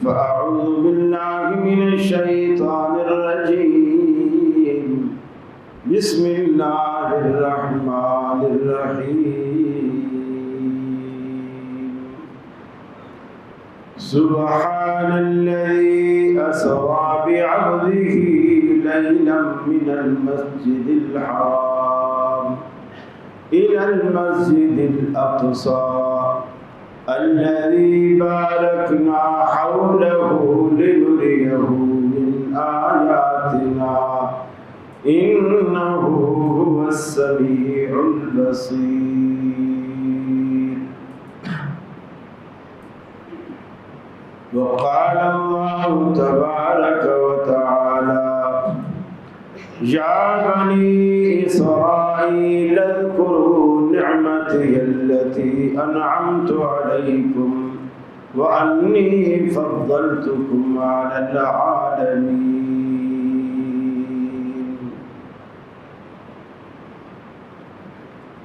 فأعوذ بالله من الشيطان الرجيم بسم الله الرحمن الرحيم سبحان الذي أسرى بعبده ليلا من المسجد الحرام إلى المسجد الأقصى الذي باركنا حوله لنريه من آياتنا إنه هو السميع البصير. وقال الله تبارك وتعالى يا بني إسرائيل اذكروا نعمتي التي أنعمت عليكم وأني فضلتكم على العالمين.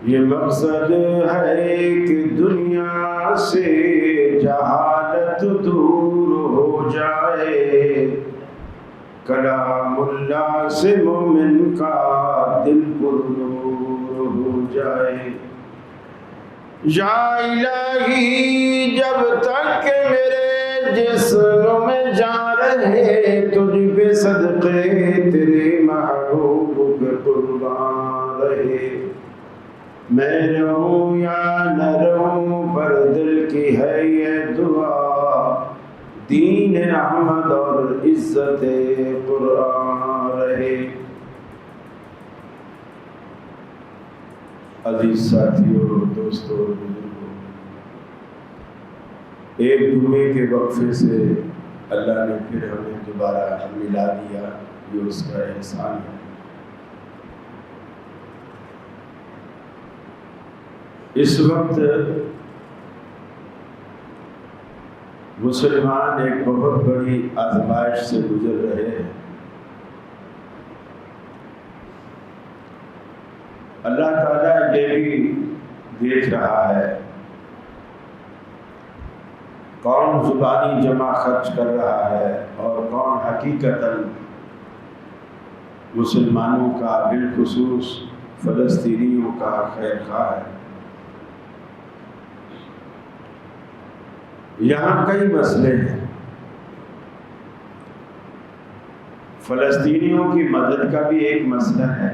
یہ مقصد ہے کہ دنیا سے جہالت دور ہو جائے، کلام اللہ سے مومن کا دل پر نور ہو جائے. یا الہی جب تک کہ میرے جسم میں جان رہے، تجھ پہ صدقے تیرے محبوب پہ قربان رہے. میں رہوں یا نہ رہوں پر دل کی ہے یہ دعا، دین احمد اور عزت قرآن رہے. عزیز ساتھیوں، دوستوں اور بزرگوں، ایک جمعے کے وقفے سے اللہ نے پھر ہمیں دوبارہ ملا دیا، یہ اس کا احسان ہے. اس وقت مسلمان ایک بہت بڑی آزمائش سے گزر رہے ہیں. اللہ تعالیٰ یہ بھی دیکھ رہا ہے کون زبانی جمع خرچ کر رہا ہے اور کون حقیقتاً مسلمانوں کا بالخصوص فلسطینیوں کا خیر خواہ ہے. یہاں کئی مسئلے ہیں. فلسطینیوں کی مدد کا بھی ایک مسئلہ ہے.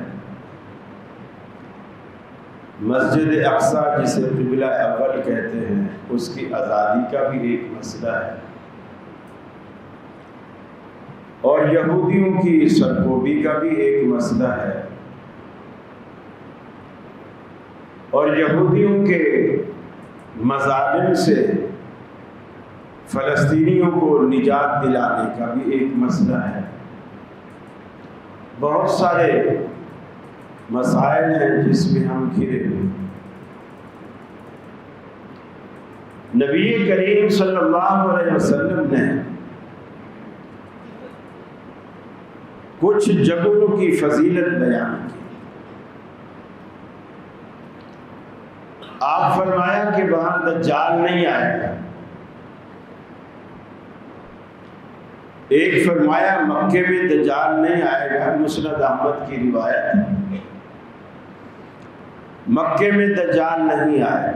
مسجد اقصیٰ جسے قبلہ اول کہتے ہیں، اس کی آزادی کا بھی ایک مسئلہ ہے. اور یہودیوں کی سرکوبی کا بھی ایک مسئلہ ہے. اور یہودیوں کے مظالم سے فلسطینیوں کو نجات دلانے کا بھی ایک مسئلہ ہے. بہت سارے مسائل ہیں جس میں ہم گھرے ہوئے. نبی کریم صلی اللہ علیہ وسلم نے کچھ جگہوں کی فضیلت بیان کی. آپ فرمایا کہ وہاں دجال نہیں آئے گا. ایک فرمایا مکے میں دجال نہیں آئے گا، مسند احمد کی روایت ہے. مکے میں دجال نہیں آئے،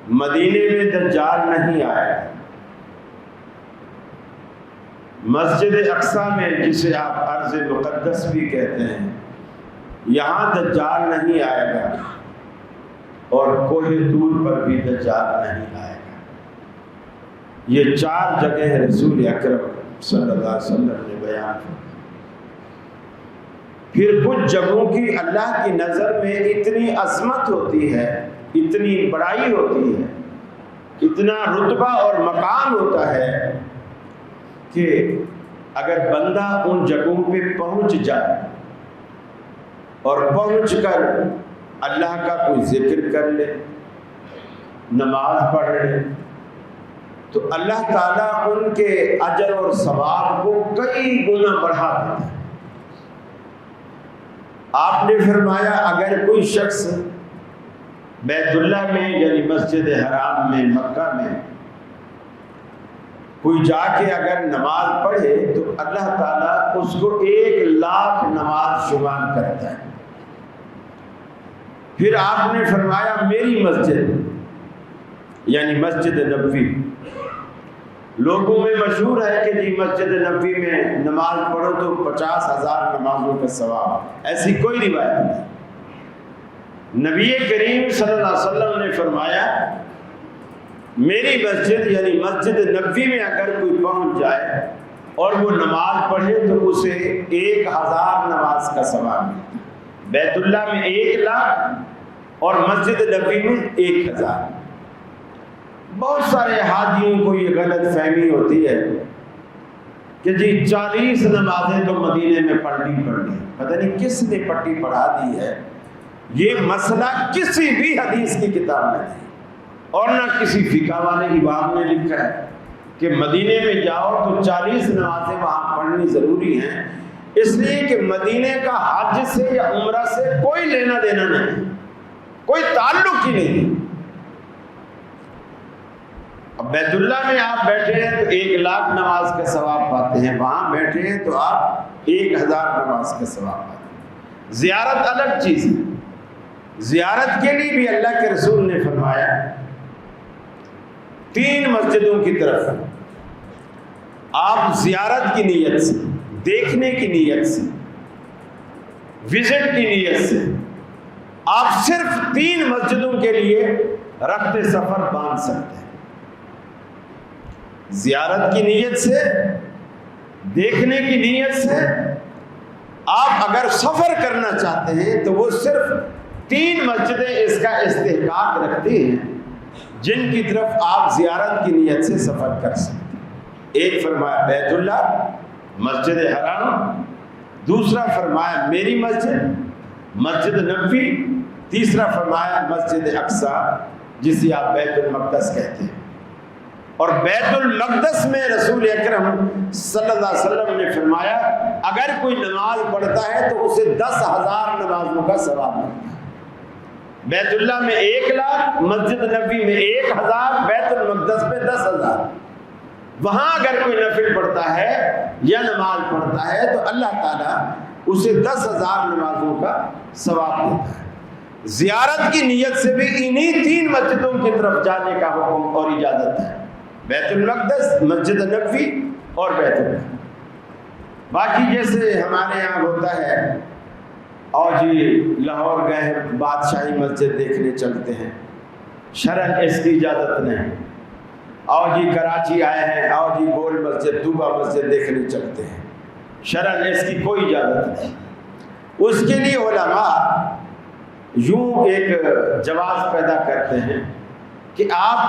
مدینے میں دجال نہیں آئے، مسجد اقصیٰ میں جسے آپ ارض مقدس بھی کہتے ہیں، یہاں دجال نہیں آئے گا، اور کوہ طور پر بھی دجال نہیں آئے گا. یہ 4 جگہ رسول اکرم صلی اللہ علیہ وسلم نے بیان کی. پھر کچھ جگہوں کی اللہ کی نظر میں اتنی عظمت ہوتی ہے، اتنی بڑائی ہوتی ہے، اتنا رتبہ اور مقام ہوتا ہے کہ اگر بندہ ان جگہوں پہ پہنچ جائے اور پہنچ کر اللہ کا کوئی ذکر کر لے، نماز پڑھ لے، تو اللہ تعالیٰ ان کے اجر اور ثواب کو کئی گنا بڑھا دیتا ہے. آپ نے فرمایا اگر کوئی شخص بیت اللہ میں یعنی مسجد حرام میں مکہ میں کوئی جا کے اگر نماز پڑھے تو اللہ تعالیٰ اس کو 1,00,000 نماز شمار کرتا ہے۔ پھر آپ نے فرمایا میری مسجد یعنی مسجد نبوی، لوگوں میں مشہور ہے کہ جی مسجد نبوی میں نماز پڑھو تو 50,000 نمازوں کا ثواب، ایسی کوئی روایت نہیں۔ نبی کریم صلی اللہ علیہ وسلم نے فرمایا میری مسجد یعنی مسجد نبوی میں اگر کوئی پہنچ جائے اور وہ نماز پڑھے تو اسے 1,000 نماز کا ثواب ملتا ہے۔ بیت اللہ میں 1,00,000 اور مسجد نبوی میں 1,000۔ بہت سارے حاجیوں کو یہ غلط فہمی ہوتی ہے کہ جی 40 نمازیں تو مدینے میں پڑھنی پتہ نہیں کس نے پٹی پڑھا دی ہے۔ یہ مسئلہ کسی بھی حدیث کی کتاب میں نہیں اور نہ کسی فقہ والے امام نے لکھا ہے کہ مدینے میں جاؤ تو 40 نمازیں وہاں پڑھنی ضروری ہیں، اس لیے کہ مدینے کا حج سے یا عمرہ سے کوئی لینا دینا نہیں، کوئی تعلق ہی نہیں۔ اب بیت اللہ میں آپ بیٹھے ہیں تو 1,00,000 نماز کا ثواب پاتے ہیں، وہاں بیٹھے ہیں تو آپ 1,000 نماز کا ثواب پاتے ہیں۔ زیارت الگ چیز ہے، زیارت کے لیے بھی اللہ کے رسول نے فرمایا 3 مسجدوں کی طرف آپ زیارت کی نیت سے، دیکھنے کی نیت سے، وزٹ کی نیت سے آپ صرف 3 مسجدوں کے لیے رخت سفر باندھ سکتے ہیں۔ زیارت کی نیت سے، دیکھنے کی نیت سے آپ اگر سفر کرنا چاہتے ہیں تو وہ صرف 3 مسجدیں اس کا استحقاق رکھتی ہیں جن کی طرف آپ زیارت کی نیت سے سفر کر سکتے ہیں۔ ایک فرمایا بیت اللہ مسجد حرام، دوسرا فرمایا میری مسجد مسجد نبوی، تیسرا فرمایا مسجد اقصیٰ جسے آپ بیت المقدس کہتے ہیں۔ اور بیت المقدس میں رسول اکرم صلی اللہ علیہ وسلم نے فرمایا اگر کوئی نماز پڑھتا ہے تو اسے 10,000 نمازوں کا ثواب ملتا ہے۔ بیت اللہ میں 1,00,000، مسجد نبوی میں 1,000، بیت المقدس میں 10,000۔ وہاں اگر کوئی نفل پڑھتا ہے یا نماز پڑھتا ہے تو اللہ تعالیٰ اسے 10,000 نمازوں کا ثواب دیتا ہے۔ زیارت کی نیت سے بھی انہی 3 مسجدوں کی طرف جانے کا حکم اور اجازت ہے، بیت المقدس، مسجد نبوی اور بیت اللہ۔ باقی جیسے ہمارے یہاں ہوتا ہے اور جی لاہور گئے ہیں بادشاہی مسجد دیکھنے چلتے ہیں، شرعاً اس کی اجازت نہیں۔ اور جی کراچی آئے ہیں اور جی گول مسجد دوبا مسجد دیکھنے چلتے ہیں، شرعاً اس کی کوئی اجازت نہیں۔ اس کے لیے علماء یوں ایک جواز پیدا کرتے ہیں کہ آپ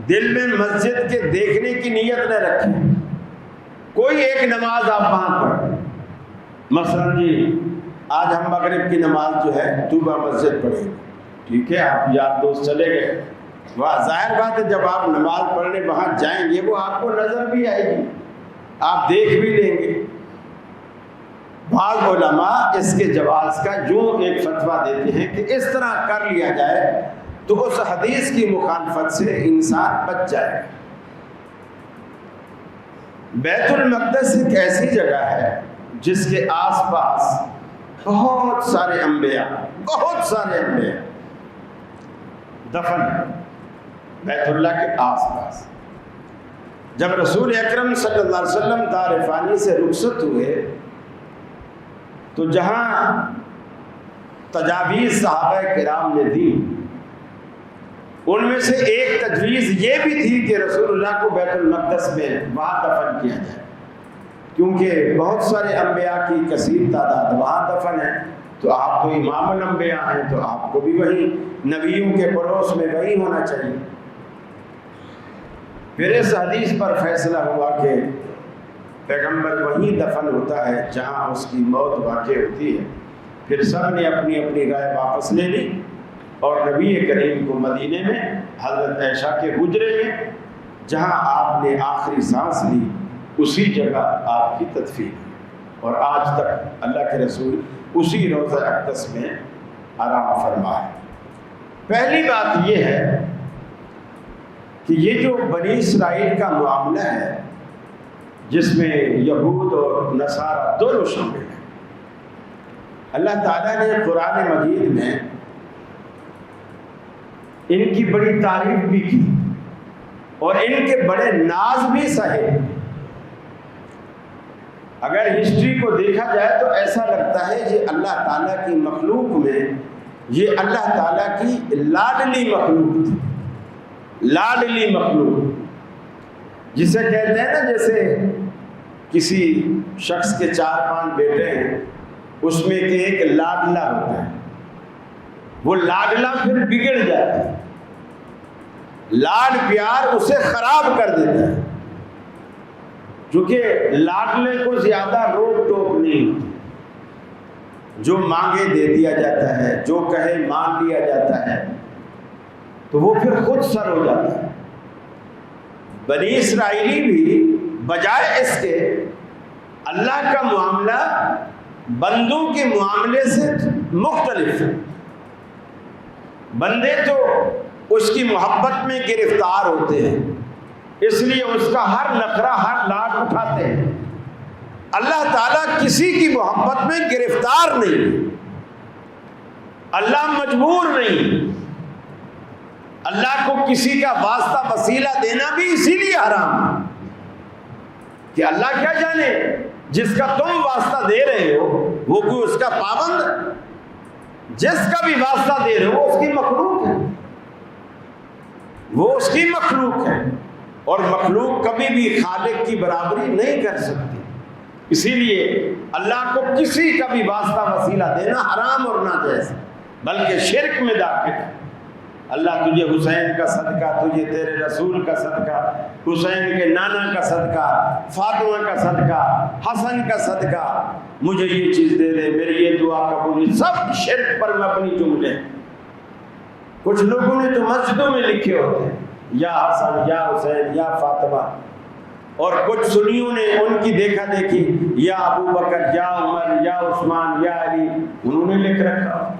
دل میں مسجد کے دیکھنے کی نیت نہ رکھیں، کوئی ایک نماز آپ وہاں پڑھیں۔ مثلا جی آج ہم مغرب کی نماز جو ہے طوبہ مسجد پڑھیں، ٹھیک ہے، آپ یار دوست چلے گئے، وہاں ظاہر بات ہے جب آپ نماز پڑھنے وہاں جائیں گے وہ آپ کو نظر بھی آئے گی، آپ دیکھ بھی لیں گے۔ بعض علماء اس کے جواز کا یوں ایک فتویٰ دیتے ہیں کہ اس طرح کر لیا جائے تو اس حدیث کی مخالفت سے انسان بچ جائے۔ بیت المقدس ایک ایسی جگہ ہے جس کے آس پاس بہت سارے انبیاء دفن ہیں، بیت اللہ کے آس پاس۔ جب رسول اکرم صلی اللہ علیہ وسلم دار فانی سے رخصت ہوئے تو جہاں تجاویز صحابہ کرام نے دی ان میں سے ایک تجویز یہ بھی تھی کہ رسول اللہ کو بیت المقدس میں وہاں دفن کیا جائے، کیونکہ بہت سارے انبیاء کی کثیر تعداد وہاں دفن ہے، تو آپ تو امام الانبیاء ہیں تو آپ کو بھی وہی نبیوں کے پڑوس میں وہی ہونا چاہیے۔ پھر اس حدیث پر فیصلہ ہوا کہ پیغمبر وہیں دفن ہوتا ہے جہاں اس کی موت واقع ہوتی ہے۔ پھر سب نے اپنی اپنی رائے واپس لے لی اور نبی کریم کو مدینے میں حضرت عائشہ کے حجرے میں جہاں آپ نے آخری سانس لی اسی جگہ آپ کی تدفین، اور آج تک اللہ کے رسول اسی روضہ اقدس میں آرام فرما ہے۔ پہلی بات یہ ہے کہ یہ جو بنی اسرائیل کا معاملہ ہے جس میں یہود اور نصارہ دونوں شامل ہیں، اللہ تعالیٰ نے قرآن مجید میں ان کی بڑی تعریف بھی کی اور ان کے بڑے ناز بھی سہے۔ اگر ہسٹری کو دیکھا جائے تو ایسا لگتا ہے کہ اللہ تعالیٰ کی مخلوق میں یہ اللہ تعالیٰ کی لاڈلی مخلوق تھی، لاڈلی مخلوق، جسے کہتے ہیں نا جیسے کسی شخص کے 4-5 بیٹے ہیں، اس میں ایک لاڈلا ہوتا ہے، وہ لاڈلا پھر بگڑ جاتا ہے، لاڈ پیار اسے خراب کر دیتا ہے، کیونکہ لاڈلے کو زیادہ روک ٹوک نہیں ہوتی، جو مانگے دے دیا جاتا ہے، جو کہے مان لیا جاتا ہے، تو وہ پھر خود سر ہو جاتا ہے۔ بنی اسرائیلی بھی بجائے اس کے اللہ کا معاملہ بندوں کے معاملے سے مختلف ہے۔ بندے تو اس کی محبت میں گرفتار ہوتے ہیں، اس لیے اس کا ہر نخرہ ہر لاڈ اٹھاتے ہیں۔ اللہ تعالیٰ کسی کی محبت میں گرفتار نہیں، اللہ مجبور نہیں، اللہ کو کسی کا واسطہ وسیلہ دینا بھی اسی لیے حرام ہے کہ اللہ کیا جانے جس کا تم واسطہ دے رہے ہو وہ کوئی اس کا پابند ہے؟ جس کا بھی واسطہ دے رہے ہو وہ اس کی مخلوق ہے، وہ اس کی مخلوق ہے، اور مخلوق کبھی بھی خالق کی برابری نہیں کر سکتی۔ اسی لیے اللہ کو کسی کا بھی واسطہ وسیلہ دینا حرام اور ناجائز، بلکہ شرک میں داخل ہے۔ اللہ تجھے حسین کا صدقہ، تجھے تیرے رسول کا صدقہ، حسین کے نانا کا صدقہ، فاطمہ کا صدقہ، حسن کا صدقہ، مجھے یہ چیز دے دے، میری یہ دعا قبول، سب شرک پر مبنی جملے۔ کچھ لوگوں نے تو مسجدوں میں لکھے ہوتے ہیں یا حسن یا حسین یا فاطمہ، اور کچھ سنیوں نے ان کی دیکھا دیکھی یا ابو بکر یا عمر یا عثمان یا علی، انہوں نے لکھ رکھا۔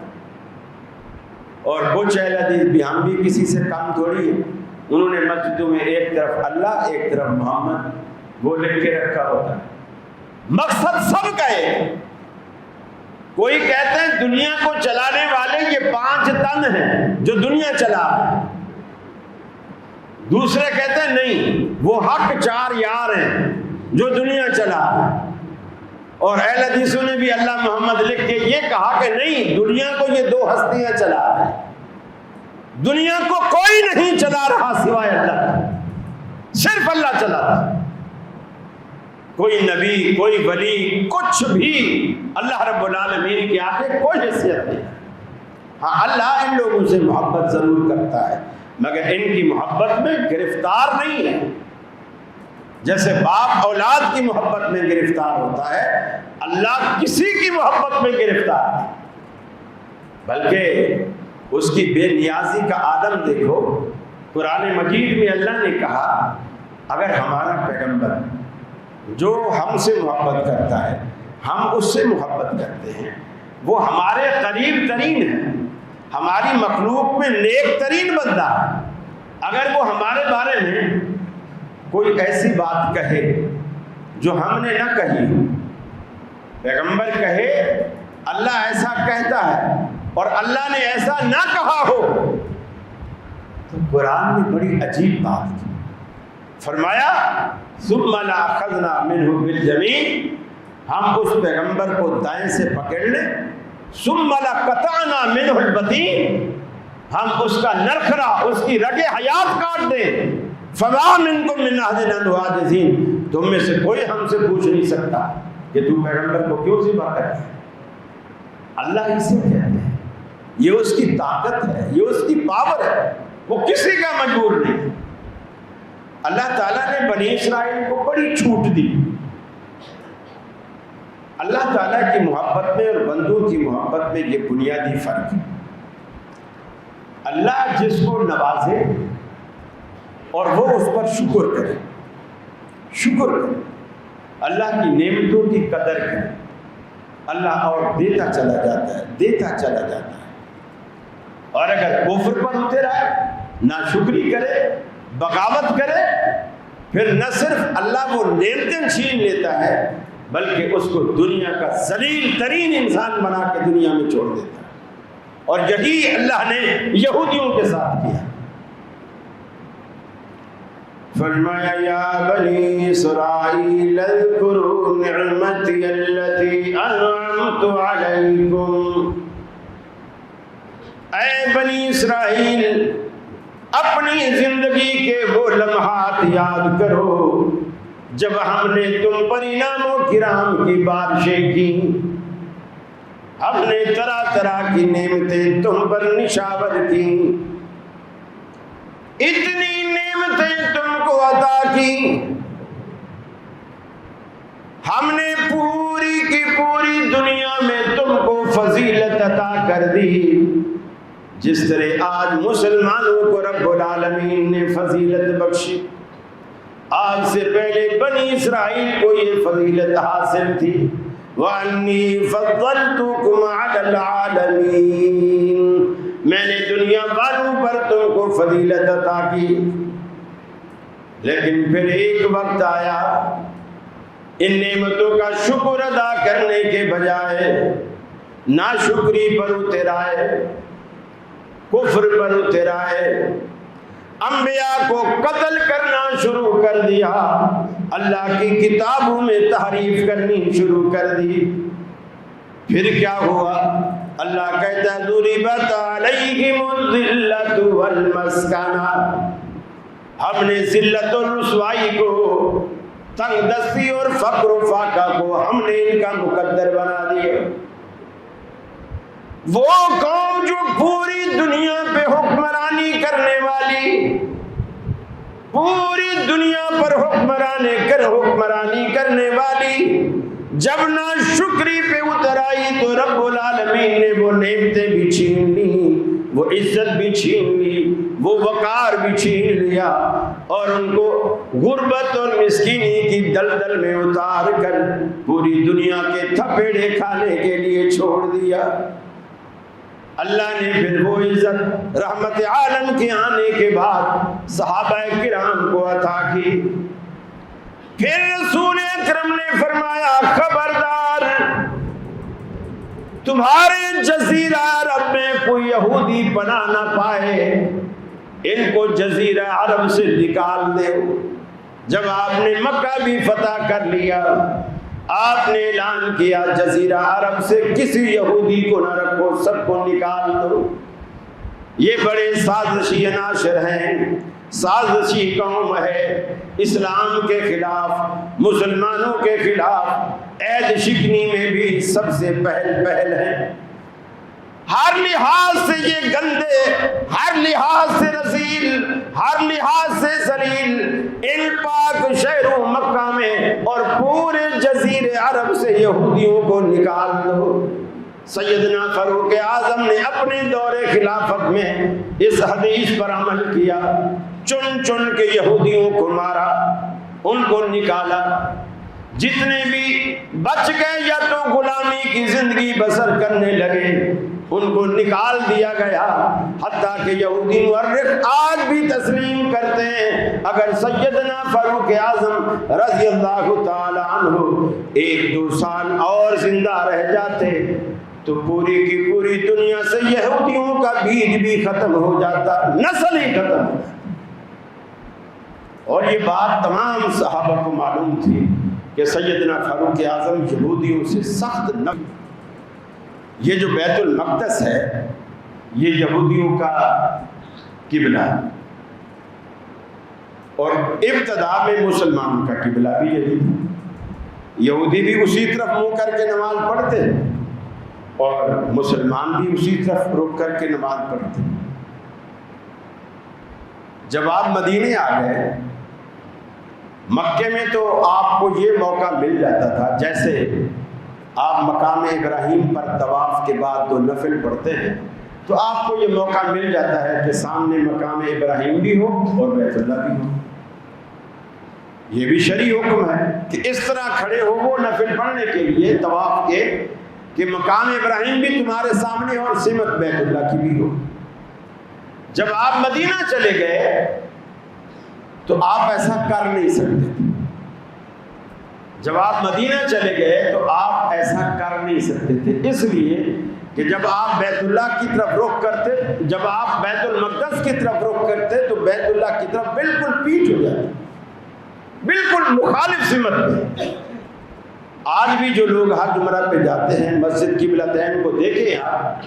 اور کچھ اہل حدیث بھی، ہم بھی کسی سے کم تھوڑی ہے، انہوں نے مسجدوں میں ایک طرف اللہ ایک طرف محمد وہ لکھ کے رکھا ہوتا ہے۔ مقصد سب کا ہے۔ کوئی کہتے ہیں دنیا کو چلانے والے یہ 5 تن ہیں جو دنیا چلا رہے ہیں، دوسرے کہتے ہیں نہیں وہ حق 4 یار ہیں جو دنیا چلا رہے ہیں، اور اہل حدیثوں نے بھی اللہ محمد لکھ کے یہ کہا کہ نہیں دنیا کو یہ 2 ہستیاں چلا رہے ہیں، دنیا کو کوئی نہیں چلا رہا سوائے اللہ کا، صرف اللہ چلا رہا ہے۔ کوئی نبی کوئی ولی کچھ بھی اللہ رب العالمین کے آگے کوئی حیثیت نہیں۔ ہاں اللہ ان لوگوں سے محبت ضرور کرتا ہے مگر ان کی محبت میں گرفتار نہیں ہے، جیسے باپ اولاد کی محبت میں گرفتار ہوتا ہے، اللہ کسی کی محبت میں گرفتار نہیں، بلکہ اس کی بے نیازی کا عالم دیکھو۔ قرآن مجید میں اللہ نے کہا اگر ہمارا پیغمبر جو ہم سے محبت کرتا ہے، ہم اس سے محبت کرتے ہیں، وہ ہمارے قریب ترین ہے، ہماری مخلوق میں نیک ترین بندہ ہے، اگر وہ ہمارے بارے میں کوئی ایسی بات کہے جو ہم نے نہ کہی، پیغمبر کہے اللہ ایسا کہتا ہے اور اللہ نے ایسا نہ کہا ہو، تو قرآن نے بڑی عجیب بات کی، فرمایا ثم لأخذنا منه باليمين، ہم اس پیغمبر کو دائیں سے پکڑ لیں، ثم لقطعنا منه الوتين، ہم اس کا نرخرا اس کی رگ حیات کاٹ دیں، فما منكم من احد عنه عاجزين، تم میں سے کوئی ہم سے پوچھ نہیں سکتا کہ تو پیغمبر کو کیوں ذبح کرتا ہے۔ اللہ اسے کہتے ہیں یہ اس کی طاقت ہے، یہ اس کی پاور ہے، وہ کسی کا مجبور نہیں۔ اللہ تعالیٰ نے بنی اسرائیل کو بڑی چھوٹ دی۔ اللہ تعالیٰ کی محبت میں اور بندوں کی محبت میں یہ بنیادی فرق ہے۔ اللہ جس کو نوازے اور وہ اس پر شکر کرے، شکر کرے، اللہ کی نعمتوں کی قدر کرے، اللہ اور دیتا چلا جاتا ہے، دیتا چلا جاتا ہے۔ اور اگر کفر پر اترا ہے، ناشکری کرے، بغاوت کرے پھر نہ صرف اللہ وہ نعمتیں چھین لیتا ہے بلکہ اس کو دنیا کا ذلیل ترین انسان بنا کے دنیا میں چھوڑ دیتا ہے، اور یہی اللہ نے یہودیوں کے ساتھ کیا۔ فرمایا یا بنی اسرائیل اذکروا نعمتی التي انعمت علیکم، اے بنی اسرائیل اپنی زندگی کے وہ لمحات یاد کرو جب ہم نے تم پر انعام و کرام کی بارشیں کی، ہم نے طرح طرح کی نعمتیں تم پر نشاور کی، اتنی نعمتیں تم کو عطا کی، ہم نے پوری کی پوری دنیا میں تم کو فضیلت عطا کر دی، جس طرح آج مسلمانوں کو رب العالمین نے فضیلت بخشی، آج سے پہلے بنی اسرائیل کو یہ فضیلت حاصل تھی۔ وَأَنِّي فَضَّلْتُكُمْ عَلَى الْعَالَمِينَ، میں نے دنیا والوں پر تم کو فضیلت عطا کی، لیکن پھر ایک وقت آیا ان نعمتوں کا شکر ادا کرنے کے بجائے ناشکری پر اتر آئے، کفر پر اتر آئے، انبیاء کو قتل کرنا شروع کر دیا، اللہ کی کتابوں میں تحریف کرنی شروع کر دی۔ پھر کیا ہوا؟ اللہ کہتا ہے ضربت علیہم الذلۃ والمسکنہ، ہم نے ذلت اور رسوائی کو، تنگ دستی اور فقر و فاقہ کو ہم نے ان کا مقدر بنا دیا۔ وہ قوم جو پوری دنیا پہ حکمرانی کرنے والی، پوری دنیا پر حکمرانی کرنے والی، جب ناشکری پہ اتر آئی تو رب العالمین نے وہ نعمتیں بھی چھین لی، وہ عزت بھی چھین لی، وہ وقار بھی چھین لیا، اور ان کو غربت اور مسکینی کی دلدل میں اتار کر پوری دنیا کے تھپیڑے کھانے کے لیے چھوڑ دیا۔ اللہ نے پھر وہ عزت رحمت عالم کے آنے کے بعد صحابہ کرام کو عطا کی۔ پھر رسول اکرم نے فرمایا خبردار، تمہارے جزیرہ عرب میں کوئی یہودی پناہ نہ پائے، ان کو جزیرہ عرب سے نکال دے۔ جب آپ نے مکہ بھی فتح کر لیا، آپ نے اعلان کیا جزیرہ عرب سے کسی یہودی کو نہ رکھو، سب کو نکال دو۔ یہ بڑے سازشی عناصر ہیں، سازشی قوم ہے، اسلام کے خلاف، مسلمانوں کے خلاف عہد شکنی میں بھی سب سے پہل ہے۔ ہر لحاظ سے یہ گندے، ہر لحاظ سے رذیل، ہر لحاظ سے ذلیل، ان پاک شہر مکہ میں اور پورے جزیرے عرب سے یہودیوں کو نکال دو۔ سیدنا فاروق اعظم نے اپنے دور خلافت میں اس حدیث پر عمل کیا، چن چن کے یہودیوں کو مارا، ان کو نکالا، جتنے بھی بچ گئے یا تو غلامی کی زندگی بسر کرنے لگے ان کو نکال دیا گیا، حتیٰ کہ یہودی مورخ آج بھی تسلیم کرتے ہیں اگر سیدنا فاروق اعظم رضی اللہ تعالی عنہ 1-2 سال اور زندہ رہ جاتے تو پوری کی پوری دنیا سے یہودیوں کا بیج بھی ختم ہو جاتا، نسل ہی ختم ہو جاتا۔ اور یہ بات تمام صحابہ کو معلوم تھی کہ سیدنا فاروق اعظم یہودیوں سے سخت نفرت۔ یہ جو بیت المقدس ہے یہ یہودیوں کا قبلہ ہے، اور ابتدا میں مسلمانوں کا قبلہ بھی یہی تھا۔ یہودی بھی اسی طرف منہ کر کے نماز پڑھتے اور مسلمان بھی اسی طرف رک کر کے نماز پڑھتے۔ جب آپ مدینے آ گئے، مکے میں تو آپ کو یہ موقع مل جاتا تھا، جیسے آپ مقام ابراہیم پر طواف کے بعد 2 نفل پڑھتے ہیں تو آپ کو یہ موقع مل جاتا ہے کہ سامنے مقام ابراہیم بھی ہو اور بیت اللہ بھی ہو۔ یہ بھی شرعی حکم ہے کہ اس طرح کھڑے ہو وہ نفل پڑھنے کے لیے طواف کے کہ مقام ابراہیم بھی تمہارے سامنے اور سمت بیت اللہ کی بھی ہو۔ جب آپ مدینہ چلے گئے تو آپ ایسا کر نہیں سکتے تھے۔ جب آپ مدینہ چلے گئے تو آپ ایسا کر نہیں سکتے تھے، اس لیے کہ جب آپ بیت اللہ کی طرف رخ کرتے، جب آپ بیت المقدس کی طرف رخ کرتے تو بیت اللہ کی طرف بالکل پیٹھ ہو جاتی، بالکل مخالف سمت میں۔ آج بھی جو لوگ حج عمرہ پہ جاتے ہیں، مسجد قبلتین کو دیکھیں آپ،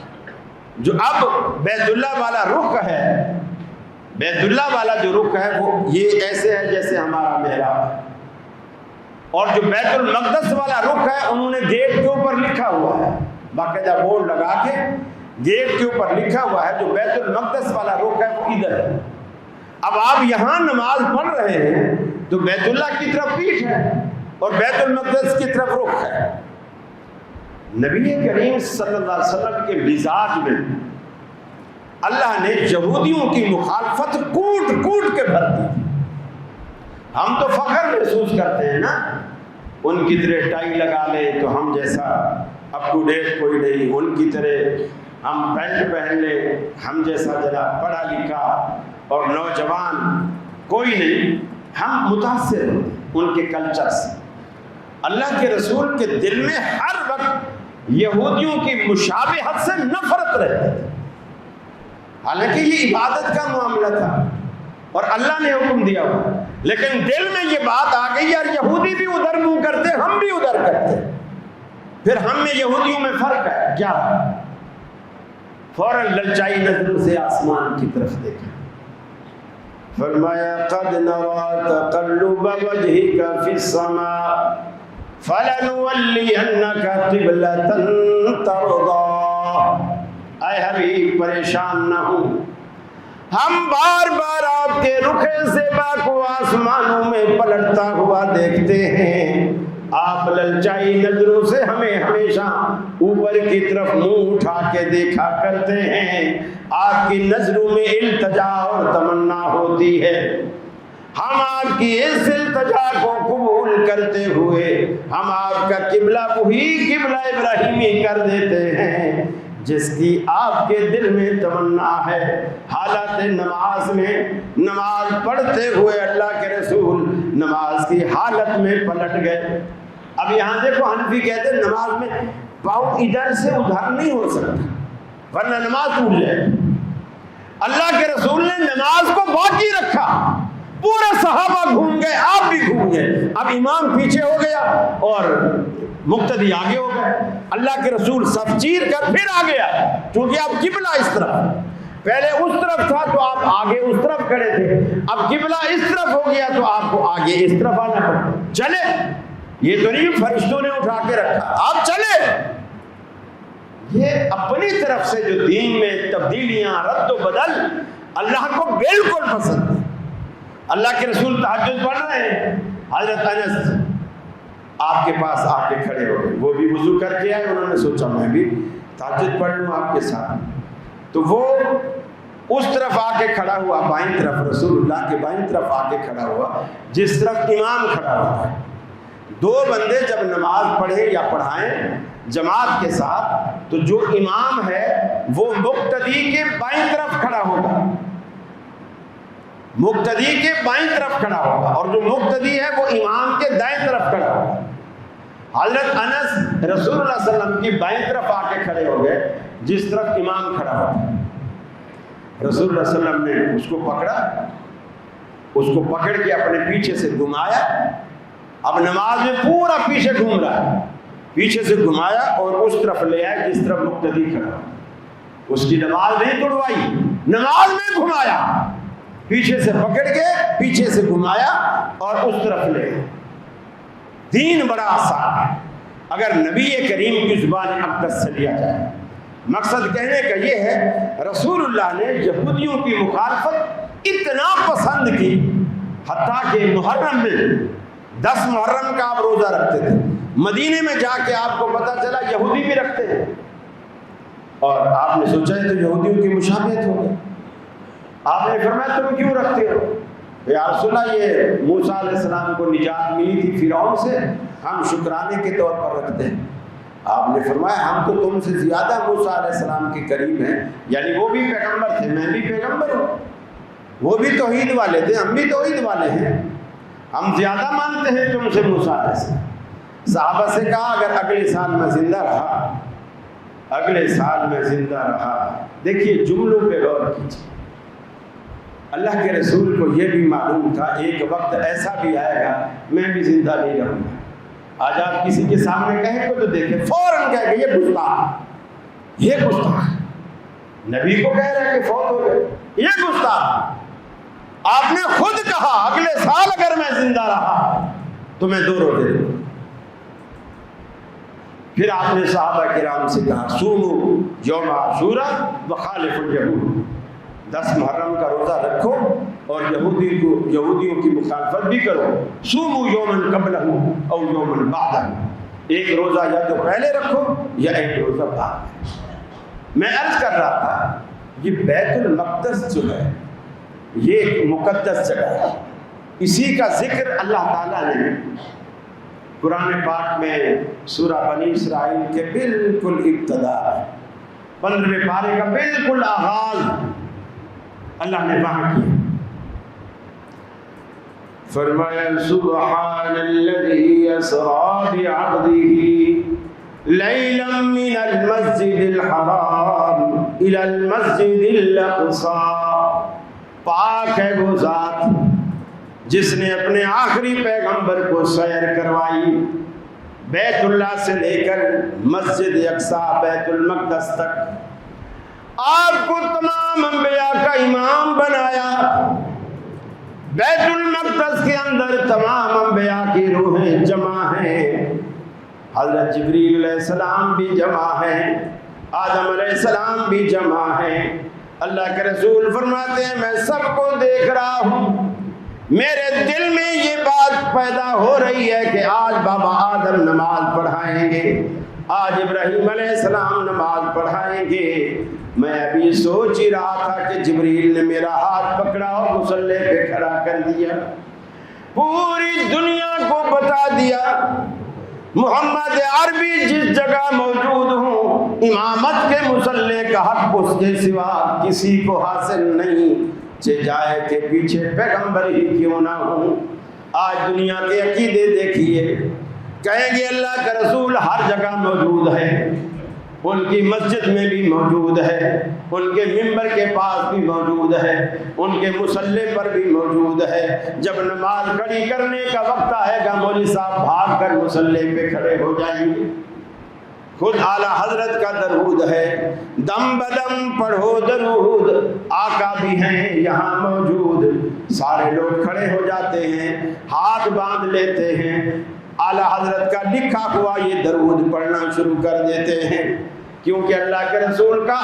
جو اب بیت اللہ والا رخ ہے، بیت اللہ والا جو رخ ہے وہ یہ ایسے ہے جیسے ہمارا محراب ہے، اور جو بیت المقدس والا رخ ہے انہوں نے گیٹ کے اوپر لکھا ہوا ہے، باقاعدہ بورڈ لگا کے گیٹ کے اوپر لکھا ہوا ہے جو بیت المقدس والا رخ ہے وہ ادھر ہے۔ اب آپ یہاں نماز پڑھ رہے ہیں تو بیت اللہ کی طرف پیٹھ ہے اور بیت المقدس کی طرف رخ ہے۔ نبی کریم صلی اللہ علیہ وسلم کے مزاج میں اللہ نے یہودیوں کی مخالفت کوٹ کوٹ کے بھر دی۔ ہم تو فخر محسوس کرتے ہیں نا، ان کی طرح ٹائی لگا لے تو ہم جیسا اپ ٹو ڈیٹ کوئی نہیں، ان کی طرح ہم پینٹ پہن لے ہم جیسا ذرا پڑھا لکھا اور نوجوان کوئی نہیں، ہم متاثر ہوتے ان کے کلچر سے۔ اللہ کے رسول کے دل میں ہر وقت یہودیوں کی مشابہت سے نفرت رہتی تھی، حالانکہ یہ عبادت کا معاملہ تھا اور اللہ نے حکم دیا ہوا، لیکن دل میں یہ بات آ گئی یار یہودی بھی ادھر منہ کرتے ہم بھی ادھر کرتے، پھر ہم میں یہودیوں میں فرق ہے کیا؟ فوراً للچائی نظروں سے آسمان کی طرف دیکھا، فرمایا قد نرى تقلب وجهك في السماء فلنولينك قبلة ترضى۔ اے حبیب پریشان نہ ہوں، ہم بار بار آپ کے رخ زیبا کو آسمانوں میں پلٹتا ہوا دیکھتے ہیں، آپ للچائی نظروں سے ہمیں ہمیشہ اوپر کی طرف منہ اٹھا کے دیکھا کرتے ہیں، آپ کی نظروں میں التجا اور تمنا ہوتی ہے، ہم آپ کی اس التجا کو قبول کرتے ہوئے ہم آپ کا قبلہ وہی قبلہ ابراہیمی کر دیتے ہیں جس کی آپ کے دل میں تمنا ہے۔ حالات نماز میں نماز پڑھتے ہوئے اللہ کے رسول نماز کی حالت میں پلٹ گئے۔ اب یہاں دیکھو حنفی کہتے ہیں نماز میں پاؤں ادھر سے ادھر نہیں ہو سکتا ورنہ نماز ٹوٹ جائے۔ اللہ کے رسول نے نماز کو باقی رکھا، پورے صحابہ گھوم گئے، آپ بھی گھوم گئے، اب امام پیچھے ہو گیا اور مقتدی آگے ہو گئے، اللہ کے رسول صف چیر کر پھر آگے آئے، کیونکہ اب قبلہ اس طرف، پہلے اس طرف تھا تو آپ آگے اس طرف کھڑے تھے، اب قبلہ اس طرف ہو گیا تو آپ کو آگے اس طرف آنا پڑا۔ چلے، یہ تو نہیں فرشتوں نے اٹھا کے رکھا، آپ چلے۔ یہ اپنی طرف سے جو دین میں تبدیلیاں رد و بدل اللہ کو بالکل پسند ہے۔ اللہ کے رسول تہجد پڑھ رہے ہیں، حضرت انس آپ کے پاس آ کے کھڑے ہو گئے، وہ بھی وضو کر کے آئے، انہوں نے سوچا میں بھی تہجد پڑھ لوں آپ کے ساتھ، تو وہ اس طرف آ کے کھڑا ہوا، بائیں طرف، رسول اللہ کے بائیں طرف آ کے کھڑا ہوا جس طرف امام کھڑا ہوتا ہے۔ دو بندے جب نماز پڑھیں یا پڑھائیں جماعت کے ساتھ تو جو امام ہے وہ مقتدی کے بائیں طرف کھڑا ہوگا، مقتدی کے بائیں طرف کھڑا ہوگا، اور جو مقتدی ہے وہ امام کے دائیں طرف کھڑا ہوگا۔ حضرت انس رسول اللہ صلی اللہ علیہ وسلم کی بائیں طرف آ کے کھڑے ہو گئے جس طرف امام کھڑا ہوگا۔ رسول اللہ صلی اللہ علیہ وسلم نے اس کو پکڑا، اس کو پکڑ کے اپنے پیچھے سے گھمایا، اب نماز میں پورا پیچھے گھوم رہا ہے، پیچھے سے گھمایا اور اس طرف لے آئے جس طرف مقتدی کھڑا ہو، اس کی نماز نہیں توڑوائی، نماز میں گھمایا، پیچھے سے پکڑ کے پیچھے سے گھمایا اور اس طرف لے آئے۔ دین بڑا آسان ہے اگر نبی کریم کی زبان اقدس سے لیا جائے۔ مقصد کہنے کا یہ ہے رسول اللہ نے یہودیوں کی مخالفت اتنا پسند کی، حتیٰ کہ محرم میں 10 محرم کا آپ روزہ رکھتے تھے، مدینے میں جا کے آپ کو پتہ چلا یہودی بھی رکھتے ہیں، اور آپ نے سوچا ہے تو یہودیوں کی مشابہت ہو گئی۔ آپ نے فرمایا تم کیوں رکھتے ہو؟ یا رسول اللہ یہ موسیٰ علیہ السلام کو نجات ملی تھی فرعون سے، ہم شکرانے کے طور پر رکھتے ہیں۔ آپ نے فرمایا ہم تو تم سے زیادہ موسیٰ علیہ السلام کے قریب ہیں، یعنی وہ بھی پیغمبر تھے، میں بھی پیغمبر ہوں۔ وہ بھی توحید والے تھے، ہم بھی توحید والے ہیں، ہم زیادہ مانتے ہیں تم سے موسیٰ علیہ السلام۔ صحابہ سے کہا اگر اگلے سال میں زندہ رہا، اگلے سال میں زندہ رہا، دیکھیے جملوں پہ غور کیجیے، اللہ کے رسول کو یہ بھی معلوم تھا ایک وقت ایسا بھی آئے گا میں بھی زندہ نہیں رہوں گا۔ آج آپ کسی کے سامنے کہیں کو تو دیکھیں فوراً کہہ کہ یہ گستاخ، یہ گستاخ، نبی کو کہہ رہے کہ فوت ہو گئے، یہ گستاخ۔ آپ نے خود کہا اگلے سال اگر میں زندہ رہا تو میں 2 روزے دوں۔ پھر آپ نے صحابہ کرام سے کہا صوموا یوم عاشوراء وخالفوا الیہود، 10 محرم کا روزہ رکھو اور یہودیوں کی مخالفت بھی کرو۔ صوموا یوما قبلہ او یوما بعدہ، ایک روزہ یا تو پہلے رکھو یا ایک روزہ بعد۔ میں عرض کر رہا تھا یہ بیت المقدس جو ہے یہ ایک مقدس جگہ ہے، اسی کا ذکر اللہ تعالیٰ نے قرآن پاک میں سورہ بنی اسرائیل کے بالکل ابتدا 15ویں پارے کا بالکل آغاز اللہ نے وہاں کیا، فرمایا سبحان الذی اسری بعبدہ لیلا من المسجد الحرام الی المسجد الاقصی، پاک ہے وہ ذات جس نے اپنے آخری پیغمبر کو سیر کروائی بیت اللہ سے لے کر مسجد اقصی بیت المقدس تک، آپ کو تمام انبیاء کا امام بنایا۔ بیت المقدس کے اندر تمام انبیاء کی روحیں جمع ہیں، حضرت جبریل علیہ السلام بھی جمع ہیں، آدم علیہ السلام بھی جمع ہیں۔ اللہ کے رسول فرماتے ہیں میں سب کو دیکھ رہا ہوں، میرے دل میں یہ بات پیدا ہو رہی ہے کہ آج بابا آدم نماز پڑھائیں گے، آج ابراہیم علیہ السلام نماز پڑھائیں گے۔ میں ابھی سوچ ہی رہا تھا کہ جبریل نے میرا ہاتھ پکڑا اور مصلی پہ کھڑا کر دیا، پوری دنیا کو بتا دیا محمد عربی جس جگہ موجود ہوں امامت کے مصلی کا حق اس کے سوا کسی کو حاصل نہیں، جائے کہ پیچھے پیغمبر ہی کیوں نہ ہوں۔ آج دنیا کے عقیدے دیکھیے، کہیں گے اللہ کا رسول ہر جگہ موجود ہے، ان کی مسجد میں بھی موجود ہے، ان کے منبر کے پاس بھی موجود ہے، ان کے مصلی پر بھی موجود ہے۔ جب نماز کھڑی کرنے کا وقت آئے گا مولوی صاحب بھاگ کر مصلی پہ کھڑے ہو جائیں گے۔ خود اعلیٰ حضرت کا درود ہے، دم بدم پڑھو درود، آقا بھی ہیں یہاں موجود۔ سارے لوگ کھڑے ہو جاتے ہیں، ہاتھ باندھ لیتے ہیں، اعلیٰ حضرت کا لکھا ہوا یہ درود پڑھنا شروع کر دیتے ہیں، کیونکہ اللہ کے رسول کا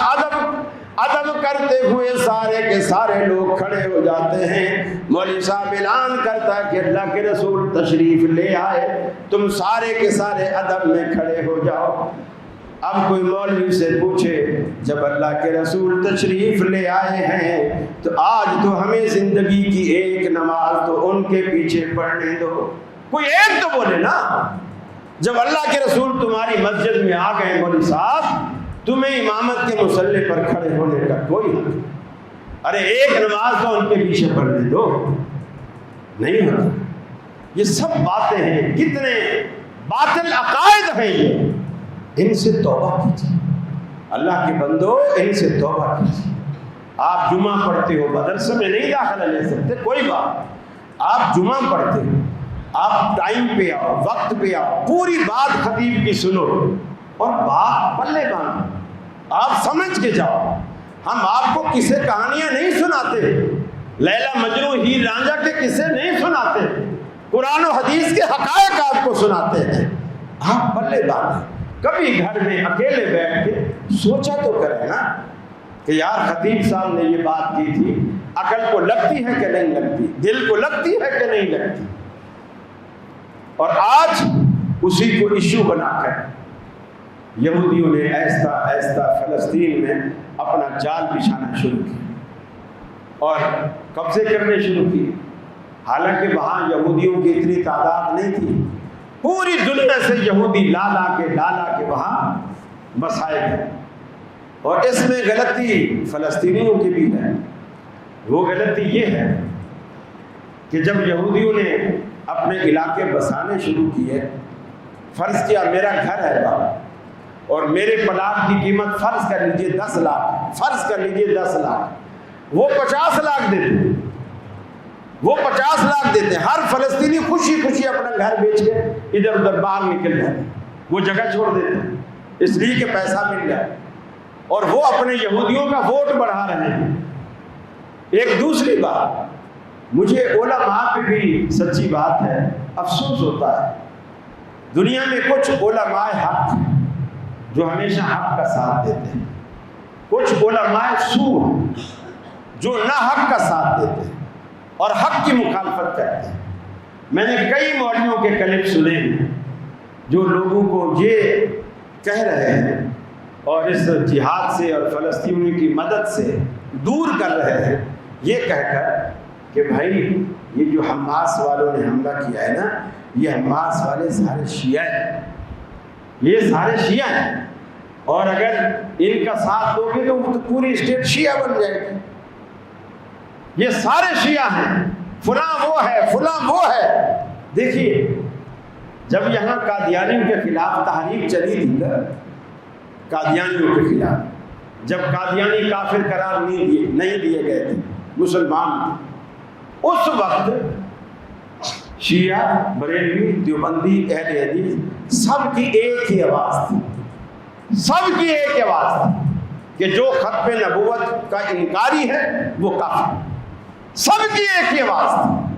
ادب کرتے ہوئے سارے کے سارے لوگ کھڑے ہو جاتے ہیں۔ مولوی صاحب اعلان کرتا ہے کہ اللہ کے رسول تشریف لے آئے، تم سارے کے سارے ادب میں کھڑے ہو جاؤ۔ اب کوئی مولوی سے پوچھے جب اللہ کے رسول تشریف لے آئے ہیں تو آج تو ہمیں زندگی کی ایک نماز تو ان کے پیچھے پڑھنے دو، کوئی ایک تو بولے نا۔ جب اللہ کے رسول تمہاری مسجد میں آ گئے مولوی صاحب، تمہیں امامت کے مصلی پر کھڑے ہونے کا کوئی حق نہیں، ارے ایک نماز تو ان کے پیچھے پڑھنے دو، نہیں ہوتا۔ یہ سب باتیں ہیں، کتنے باطل عقائد ہیں یہ، ان سے توبہ کیجیے اللہ کے بندو، ان سے توبہ کیجیے۔ آپ جمعہ پڑھتے ہو، مدرسے میں نہیں داخلہ لے سکتے کوئی بات، آپ جمعہ پڑھتے ہو، آپ ٹائم پہ آؤ، وقت پہ آؤ، پوری بات خطیب کی سنو اور بات پلے باندھو، آپ سمجھ کے جاؤ۔ ہم آپ کو قصے کہانیاں نہیں سناتے، لیلا مجنو ہیر رانجھا کے قصے نہیں سناتے، قرآن و حدیث کے حقائق آپ کو سناتے ہیں۔ آپ پلے باندھیں، کبھی گھر میں اکیلے بیٹھ کے سوچا تو کریں نا کہ یار خطیب صاحب نے یہ بات کی تھی، عقل کو لگتی ہے کہ نہیں لگتی، دل کو لگتی ہے کہ نہیں لگتی۔ اور آج اسی کو ایشو بنا کر یہودیوں نے ایسا ایسا فلسطین میں اپنا جال بچھانا شروع کیا اور قبضے کرنے شروع کیے، حالانکہ وہاں یہودیوں کی اتنی تعداد نہیں تھی، پوری دنیا سے یہودی لا لا کے وہاں بسائے گئے۔ اور اس میں غلطی فلسطینیوں کی بھی ہے، وہ غلطی یہ ہے کہ جب یہودیوں نے اپنے علاقے بسانے شروع کیے، فرض کیا میرا گھر ہے باپ اور میرے پلاٹ کی قیمت فرض کر لیجئے 10 لاکھ، فرض کر لیجئے 10 لاکھ، وہ 50 لاکھ دیتے، وہ 50 لاکھ دیتے، ہر فلسطینی خوشی خوشی اپنا گھر بیچ کے ادھر ادھر باہر نکل جاتے، وہ جگہ چھوڑ دیتے اس لیے کہ پیسہ مل جائے، اور وہ اپنے یہودیوں کا ووٹ بڑھا رہے ہیں۔ ایک دوسری بات، مجھے علماء پہ بھی سچی بات ہے افسوس ہوتا ہے، دنیا میں کچھ علماء حق جو ہمیشہ حق کا ساتھ دیتے ہیں، کچھ علماء سوء جو نہ حق کا ساتھ دیتے ہیں اور حق کی مخالفت کرتے ہیں۔ میں نے کئی مولویوں کے کلپ سنے ہیں جو لوگوں کو یہ کہہ رہے ہیں اور اس جہاد سے اور فلسطینیوں کی مدد سے دور کر رہے ہیں، یہ کہہ کر کہ بھائی یہ جو حماس والوں نے حملہ کیا ہے نا، یہ حماس والے سارے شیعہ ہیں، یہ سارے شیعہ ہیں، اور اگر ان کا ساتھ دو گے تو پوری اسٹیٹ شیعہ بن جائے گی، یہ سارے شیعہ ہیں، فلاں وہ ہے فلاں وہ ہے۔ دیکھیے جب یہاں قادیانیوں کے خلاف تحریک چلی تھی نا، قادیانیوں کے خلاف، جب قادیانی کافر قرار نہیں دیے گئے تھے، مسلمان تھے، اس وقت شیعہ، بریلوی، دیوبندی، اہل حدیث سب کی ایک ہی آواز تھی، سب کی ایک آواز تھی کہ جو ختم نبوت کا انکاری ہے وہ کافر، سب کی ایک ہی آواز تھی۔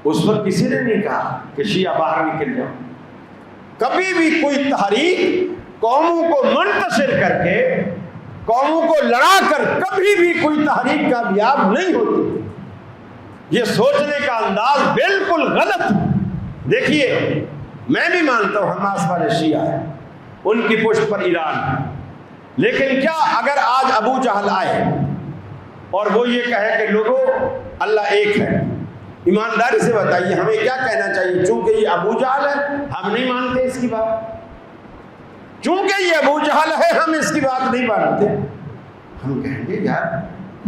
اس وقت کسی نے نہیں کہا کہ شیعہ باہر نکل جاؤ، کبھی بھی کوئی تحریک قوموں کو منتشر کر کے، قوموں کو لڑا کر کبھی بھی کوئی تحریک کامیاب نہیں ہوتی، یہ سوچنے کا انداز بالکل غلط۔ دیکھیے میں بھی مانتا ہوں حماس والے شیعہ ہیں، ان کی پشت پر ایران ہے، لیکن کیا اگر آج ابو جہل آئے اور وہ یہ کہے کہ لوگوں اللہ ایک ہے، ایمانداری سے بتائیے ہمیں کیا کہنا چاہیے؟ چونکہ یہ ابو جہل ہے ہم نہیں مانتے اس کی بات، چونکہ یہ ابو جہل ہے ہم اس کی بات نہیں مانتے، ہم کہیں گے یار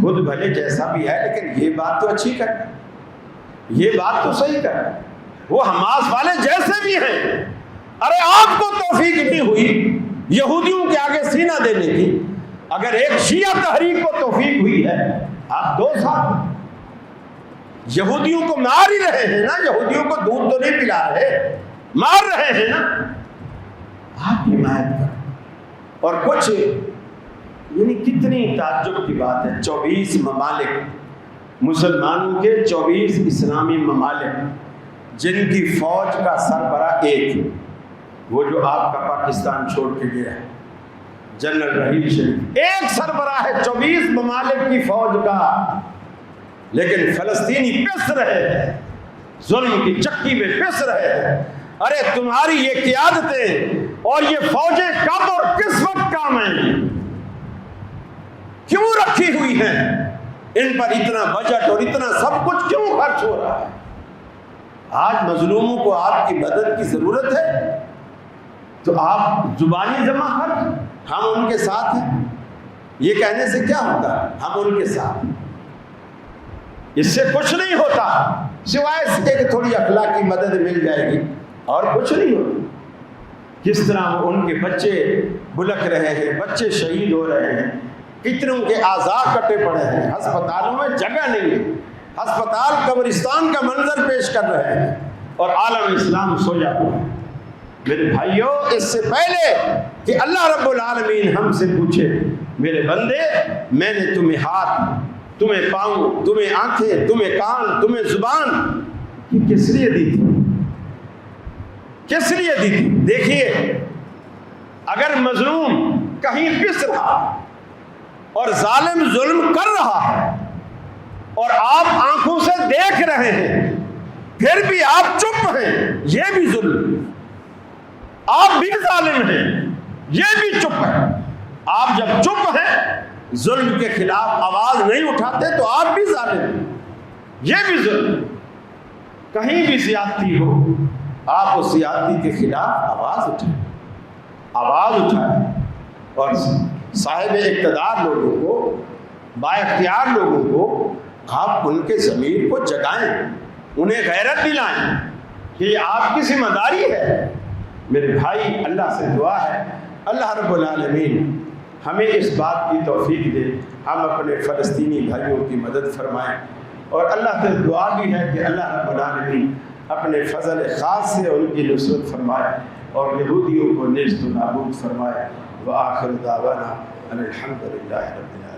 خود بھلے جیسا بھی ہے لیکن یہ بات تو اچھی کر، یہ بات تو صحیح کر، وہ حماس والے جیسے بھی ہیں، ارے آپ کو توفیق نہیں ہوئی یہودیوں کے آگے سینہ دینے کی، اگر ایک شیعہ تحریک کو توفیق ہوئی ہے، آپ دو ساتھ یہودیوں کو مار ہی رہے ہیں نا، یہودیوں کو دودھ تو نہیں پلا رہے، مار رہے ہیں نا، آپ حمایت کریں۔ اور کچھ یعنی کتنی تعجب کی بات ہے، 24 ممالک مسلمانوں کے، 24 اسلامی ممالک جن کی فوج کا سربراہ ایک، وہ جو آپ کا پاکستان چھوڑ کے گیا ہے جنرل رحیل شریف، ایک سربراہ ہے 24 ممالک کی فوج کا، لیکن فلسطینی پس رہے ہیں، ظلم کی چکی میں پس رہے ہیں۔ ارے تمہاری یہ قیادتیں اور یہ فوجیں کب اور کس وقت کام ہیں؟ کیوں رکھی ہوئی ہیں؟ ان پر اتنا بجٹ اور اتنا سب کچھ کیوں خرچ ہو رہا ہے؟ آج مظلوموں کو آپ کی مدد کی ضرورت ہے تو آپ زبانی جمع خرچ، ہم ان کے ساتھ ہیں، یہ کہنے سے کیا ہوتا ہے؟ ہم ان کے ساتھ، اس سے کچھ نہیں ہوتا سوائے اس کے کہ تھوڑی اخلاقی مدد مل جائے گی اور کچھ نہیں ہوتا۔ کس طرح ان کے بچے بلک رہے ہیں، بچے شہید ہو رہے ہیں، کتنوں کے اعضاء کٹے پڑے ہیں، ہسپتالوں میں جگہ نہیں ہے، ہسپتال قبرستان کا منظر پیش کر رہے ہیں اور عالم اسلام سویا ہوا ہے۔ میرے بھائیوں، اس سے پہلے کہ اللہ رب العالمین ہم سے پوچھے میرے بندے میں نے تمہیں ہاتھ، تمہیں پاؤں، تمہیں آنکھیں، تمہیں کان، تمہیں زبان، یہ کس لیے دی تھی؟ کس لیے دی تھی؟ دیکھیے اگر مظلوم کہیں پس رہا اور ظالم ظلم کر رہا ہے اور آپ آنکھوں سے دیکھ رہے ہیں پھر بھی آپ چپ ہیں، یہ بھی ظلم، آپ بھی ظالم ہیں، یہ بھی چپ ہے۔ آپ جب چپ ہیں، ظلم کے خلاف آواز نہیں اٹھاتے تو آپ بھی ظالم ہیں، یہ بھی ظلم۔ کہیں بھی زیادتی ہو آپ اس زیادتی کے خلاف آواز اٹھائیں، آواز اٹھائیں اور صاحب اقتدار لوگوں کو با اختیار لوگوں کو آپ ان کے ضمیر کو جگائیں، انہیں غیرت دلائیں کہ یہ آپ کی ذمہ داری ہے۔ میرے بھائی، اللہ سے دعا ہے اللہ رب العالمین ہمیں اس بات کی توفیق دے، ہم اپنے فلسطینی بھائیوں کی مدد فرمائیں، اور اللہ سے دعا بھی ہے کہ اللہ رب العالمین اپنے فضل خاص سے ان کی نصرت فرمائے اور یہودیوں کو نیست و نابود فرمائے۔ وآخر دعوانا ان الحمد للہ رب العالمین۔